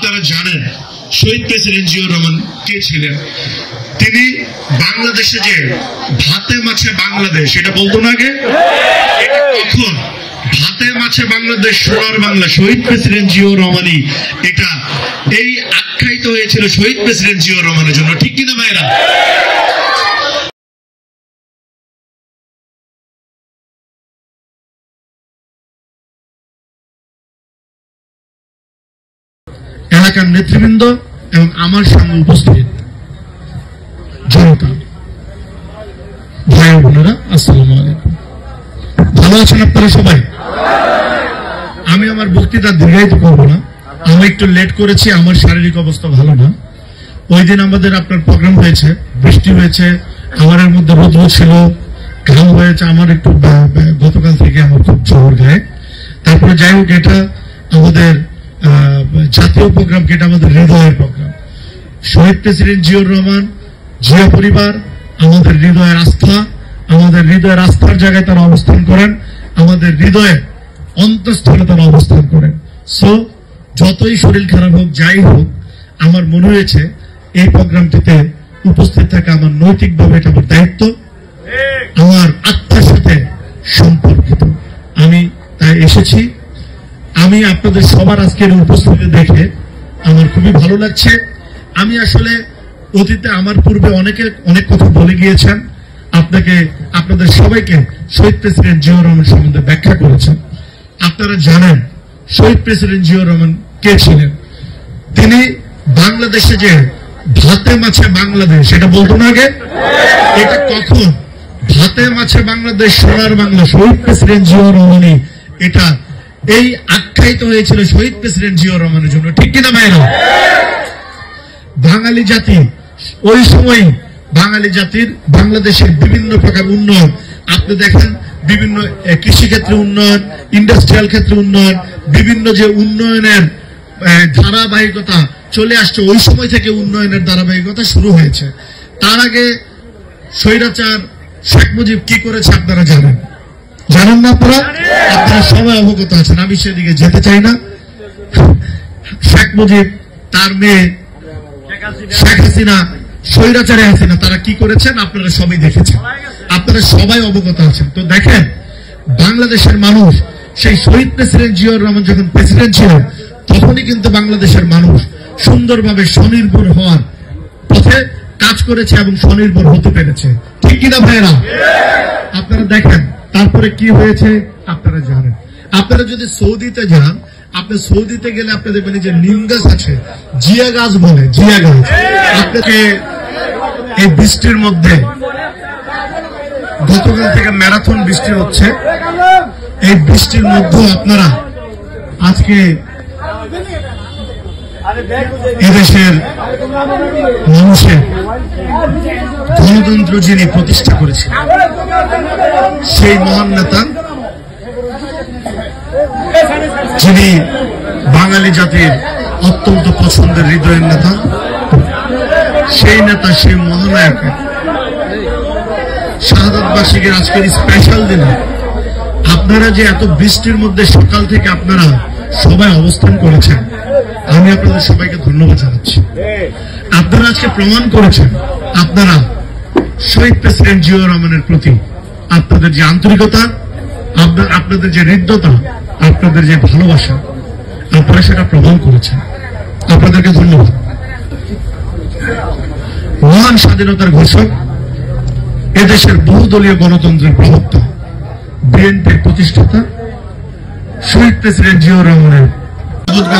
আপনারা জানেন শহীদ প্রেসিডেন্ট জিয়াউর রহমান কে ছিলেন? তিনি বাংলাদেশে যে ভাতে মাছে বাংলাদেশ এটা বলতো না আগে, কখন ভাতে মাছে বাংলাদেশ সোনার বাংলা শহীদ প্রেসিডেন্ট জিয়াউর রহমানই এটা এই আখ্যায়িত হয়েছিল শহীদ প্রেসিডেন্ট জিয়াউর রহমানের জন্য, ঠিক কিনা ভাইরা? এলাকার নেতৃবৃন্দ এবং আমার সামনে উপস্থিত জনতা, ভাই বোনেরা, আসসালামু আলাইকুম। ভালো আছেন আপনারা সবাই? আমি আমার বক্তৃতা দীর্ঘায়িত করব না, আমি একটু লেট করেছি, আমার শারীরিক অবস্থা ভালো না। ওই দিন আমাদের আপনার প্রোগ্রাম হয়েছে, বৃষ্টি হয়েছে, আমার মধ্যে রোদ ছিল, ঘাম হয়েছে, আমার একটু গতকাল থেকে আমার খুব জ্বর গায়ে। তারপরে যাই হোক, এটা আমাদের জাতীয় প্রোগ্রাম, এটা আমাদের হৃদয়ের প্রোগ্রাম। শহীদ প্রেসিডেন্ট জিয়াউর রহমান, জিয়া পরিবার আমাদের হৃদয়ের আস্থা, আমাদের হৃদয়ের আস্থার জায়গায় তারা অবস্থান করেন, আমাদের হৃদয়ের অন্তঃস্থলে তারা অবস্থান করেন। সো যতই শরীর খারাপ হোক, যাই হোক, আমার মনে হয়েছে এই প্রোগ্রামটিতে উপস্থিত থাকা আমার নৈতিকভাবে এটা আমার দায়িত্ব, আমার আত্মার সাথে সম্পর্কিত, আমি তাই এসেছি। আমি আপনাদের সবার আজকের উপস্থিতি দেখে আমার খুবই ভালো লাগছে। আমি আসলে অতীতে আমার পূর্বে অনেক কথা বলে গিয়েছেন, আপনাদের সবাইকে শহীদ প্রেসিডেন্ট জিয়াউর রহমান সম্বন্ধে ব্যাখ্যা করেছেন। আপনারা জানেন শহীদ প্রেসিডেন্ট জিয়াউর রহমান কে ছিলেন? তিনি বাংলাদেশে যে ভাতে মাছে বাংলাদেশ এটা বলতো না আগে, এটা কখন ভাতে মাছে বাংলাদেশ সোনার বাংলা শহীদ প্রেসিডেন্ট জিয়াউর রহমানই এটা এই আখ্যায়িত হয়েছিল শহীদ প্রেসিডেন্ট জিয়াউর রহমানের জন্য, ঠিক কিনা ভাইরা? বাঙালি জাতি ওই সময়, বাঙালি জাতির বাংলাদেশের বিভিন্ন প্রকার উন্নয়ন আপনি দেখেন, বিভিন্ন কৃষিক্ষেত্রে উন্নয়ন, ইন্ডাস্ট্রিয়াল ক্ষেত্রে উন্নয়ন, বিভিন্ন যে উন্নয়নের ধারাবাহিকতা চলে আসছে, ওই সময় থেকে উন্নয়নের ধারাবাহিকতা শুরু হয়েছে। তার আগে স্বৈরাচার শেখ মুজিব কি করেছে আপনারা জানেন না? আপনারা সবাই অবগত আছেন, আমি সেদিকে যেতে চাই না। শেখ মুজিব, তার মেয়ে শেখ হাসিনা, স্বৈরাচারে হাসিনা, তারা কি করেছেন আপনারা সবাই দেখেছেন, আপনারা সবাই অবগত আছেন। তো দেখেন, বাংলাদেশের মানুষ সেই শহীদ প্রেসিডেন্ট জিয়াউর রহমান যখন প্রেসিডেন্ট ছিলেন, তখনই কিন্তু বাংলাদেশের মানুষ সুন্দরভাবে স্বনির্ভর হওয়ার পথে কাজ করেছে এবং স্বনির্ভর হতে পেরেছে, ঠিক কিনা ভাইরা? আপনারা দেখেন তারপরে কি হয়েছে আপনারা জানেন। আপনারা যদি সৌদিতে যান, আপনি সৌদিতে গেলে আপনি দেখবেন যে নিম গাছ আছে, জিয়া গাছ বলে, জিয়া গাছ। আপনাকে এই বৃষ্টির মধ্যে, গতকাল থেকে ম্যারাথন বৃষ্টি হচ্ছে, এই বৃষ্টির মধ্যেও আপনারা আজকে এদেশের মানুষের গণতন্ত্র যিনি প্রতিষ্ঠা করেছেন, সেই মহান নেতা, যিনি বাঙালি জাতির অত্যন্ত পছন্দের হৃদয়ের নেতা, সেই নেতা, সেই মহানায়ক শাহাদাত বার্ষিকীর আজকের স্পেশাল দিনে আপনারা যে এত বৃষ্টির মধ্যে সকাল থেকে আপনারা সবাই অবস্থান করেছেন, আমি আপনাদের সবাইকে ধন্যবাদ জানাচ্ছি। আপনারা আজকে প্রমাণ করেছেন আপনারা শহীদ প্রেসিডেন্ট জিয়াউর রহমানের প্রতি আপনাদের যে আন্তরিকতা, আপনাদের যে হৃদ্যতা, আপনাদের যে ভালোবাসা, আপনারা সেটা প্রমাণ করেছেন। আপনাদেরকে ধন্যবাদ। মহান স্বাধীনতার ঘোষক, এদেশের বহুদলীয় গণতন্ত্রের প্রবক্তা, বিএনপির প্রতিষ্ঠাতা শহীদ প্রেসিডেন্ট জিয়াউর রহমানের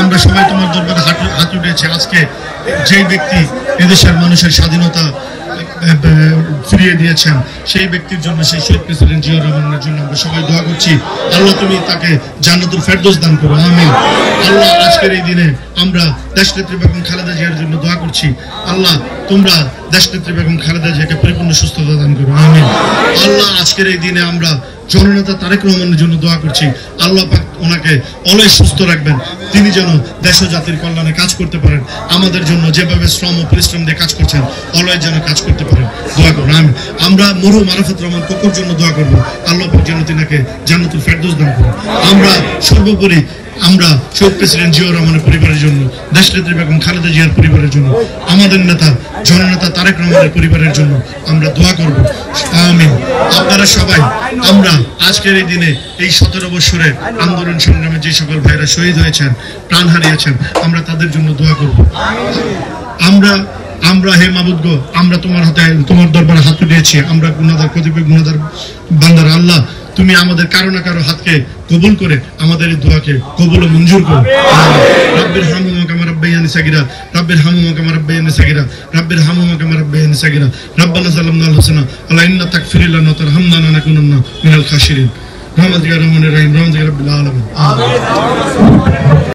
আমরা সবাই তোমার দরবারে হাত উঠেছে। আজকে যে ব্যক্তি এদেশের মানুষের স্বাধীনতা ফিরিয়ে দিয়েছেন, সেই ব্যক্তির জন্য, সেই শহীদ প্রেসিডেন্ট জিয়াউর রহমানের জন্য আমরা সবাই দোয়া করছি। আল্লাহ তুমি তাকে জান্নাতুল ফেরদৌস দান করো, আমিন। আল্লাহ আজকের এই দিনে আমরা দেশনেত্রী বেগম খালেদা জিয়ার জন্য দোয়া করছি, আল্লাহ তোমরা দেশনেত্রী বেগম খালেদা জিয়াকে পরিপূর্ণ সুস্থতা দান করো, আমিন। আল্লাহ আজকের এই দিনে আমরা জননেতা তারেক রহমানের জন্য দোয়া করছি, আল্লাহ পাক ওনাকে অলওয়েজ সুস্থ রাখবেন, তিনি যেন দেশ ও জাতির কল্যাণে কাজ করতে পারেন, আমাদের জন্য যেভাবে শ্রম ও পরিশ্রম দিয়ে কাজ করছেন অলওয়েজ যেন কাজ করতে পারেন, দোয়া করুন, আমিন। আমরা মরহুম আরাফাত রহমান কোকোর জন্য দোয়া করবো, আল্লাহ পাক যেন তিনাকে জান্নাতুল ফেরদৌস দান করুন। আমরা সর্বোপরি আমরা শহীদ প্রেসিডেন্ট জিয়াউর রহমানের পরিবারের জন্য, দেশনেত্রী বেগম খালেদা জিয়ার পরিবারের জন্য, আমাদের নেতা জননেতা তারেক রহমানের পরিবারের জন্য আমরা দোয়া করব। আমিন। আপনারা সবাই, আমরা আজকের এই দিনে এই 17 বছরের আন্দোলন সংগ্রামে যে সকল ভাইরা শহীদ হয়েছেন, প্রাণ হারিয়েছেন, আমরা তাদের জন্য দোয়া করব। আমরা হে মাবুদ গো, আমরা তোমার হাতে, তোমার দরবারে হাত উঠিয়েছি। আমরা গুনাহগার, কতিপয় গুনাহগার বান্দার, আল্লাহ তুমি আমাদের কারো না কারো হাতকে কবুল করে আমাদের এই দোয়াকে কবুল ও মঞ্জুর করো। রব্বির হামহুমা কামা রাব্বায়ানি সাগীরা, রব্বির হামহুমা কামা রাব্বায়ানি সাগীরা, রব্বির হামহুমা কামা রাব্বায়ানি সাগীরা, রব্বানা যালামনা আনফুসানা আল্লাহ ইন্না তাগফির লানা ওয়া তারহামনা লানাকুনান্না মিনাল খাসিরিন। রহমাতিকা রহমানির রহিম, রহমাতিকা রাব্বিল আলামিন। আমিন।